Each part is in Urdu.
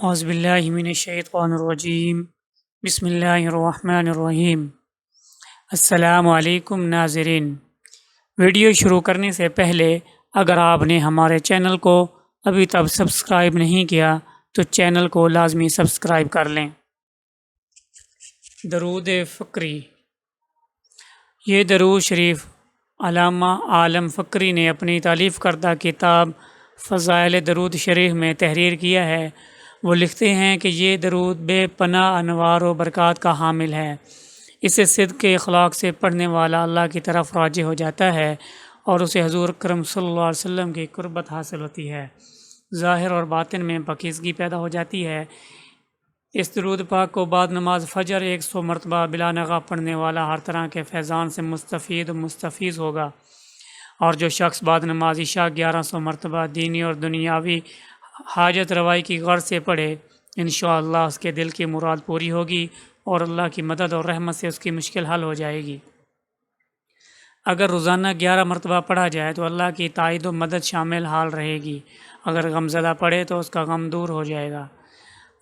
اعوذ باللہ من الشیطان الرجیم بسم اللہ الرحمن الرحیم۔ السلام علیکم ناظرین، ویڈیو شروع کرنے سے پہلے اگر آپ نے ہمارے چینل کو ابھی تک سبسکرائب نہیں کیا تو چینل کو لازمی سبسکرائب کر لیں۔ درود فقری۔ یہ درود شریف علامہ عالم فقری نے اپنی تالیف کردہ کتاب فضائل درود شریف میں تحریر کیا ہے۔ وہ لکھتے ہیں کہ یہ درود بے پناہ انوار و برکات کا حامل ہے۔ اسے صدق کے اخلاق سے پڑھنے والا اللہ کی طرف راجع ہو جاتا ہے اور اسے حضور اکرم صلی اللہ علیہ وسلم کی قربت حاصل ہوتی ہے، ظاہر اور باطن میں پاکیزگی پیدا ہو جاتی ہے۔ اس درود پاک کو بعد نماز فجر 100 مرتبہ بلا نغہ پڑھنے والا ہر طرح کے فیضان سے مستفید و مستفیض ہوگا، اور جو شخص بعد نماز عشاء 1100 مرتبہ دینی اور دنیاوی حاجت روائی کی غرض سے پڑھے، انشاءاللہ اس کے دل کی مراد پوری ہوگی اور اللہ کی مدد اور رحمت سے اس کی مشکل حل ہو جائے گی۔ اگر روزانہ 11 مرتبہ پڑھا جائے تو اللہ کی تائید و مدد شامل حال رہے گی۔ اگر غم زدہ پڑھے تو اس کا غم دور ہو جائے گا۔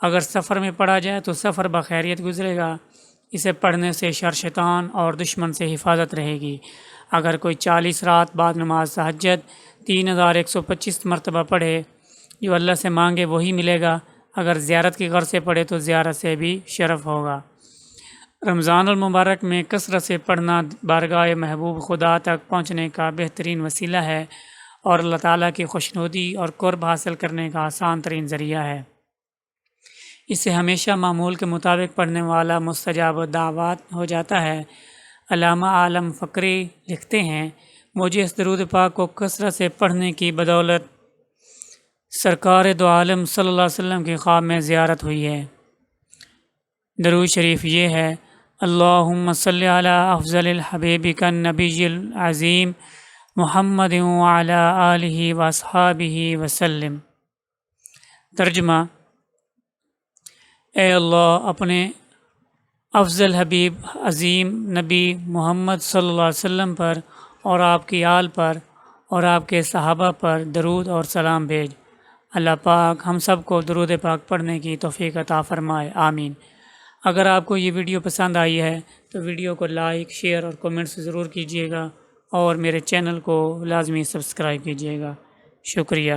اگر سفر میں پڑھا جائے تو سفر بخیریت گزرے گا۔ اسے پڑھنے سے شر شیطان اور دشمن سے حفاظت رہے گی۔ اگر کوئی 40 رات بعد نماز تہجد 3125 مرتبہ پڑھے، جو اللہ سے مانگے وہی ملے گا۔ اگر زیارت کی غرض سے پڑھے تو زیارت سے بھی شرف ہوگا۔ رمضان المبارک میں کثرت سے پڑھنا بارگاہ محبوب خدا تک پہنچنے کا بہترین وسیلہ ہے اور اللہ تعالیٰ کی خوشنودی اور قرب حاصل کرنے کا آسان ترین ذریعہ ہے۔ اسے ہمیشہ معمول کے مطابق پڑھنے والا مستجاب دعوات ہو جاتا ہے۔ علامہ عالم فقری لکھتے ہیں، مجھے اس درود پاک کو کثرت سے پڑھنے کی بدولت سرکار دو عالم صلی اللہ علیہ وسلم کے خواب میں زیارت ہوئی ہے۔ درود شریف یہ ہے: اللہم صلی علی افضل الحبیبک النبی العظیم محمد وعلی آلہ واصحابہ وسلم۔ ترجمہ: اے اللہ، اپنے افضل حبیب عظیم نبی محمد صلی اللہ علیہ وسلم پر اور آپ کی آل پر اور آپ کے صحابہ پر درود اور سلام بھیج۔ اللہ پاک ہم سب کو درود پاک پڑھنے کی توفیق عطا فرمائے، آمین۔ اگر آپ کو یہ ویڈیو پسند آئی ہے تو ویڈیو کو لائک، شیئر اور کومنٹس ضرور کیجیے گا اور میرے چینل کو لازمی سبسکرائب کیجیے گا۔ شکریہ۔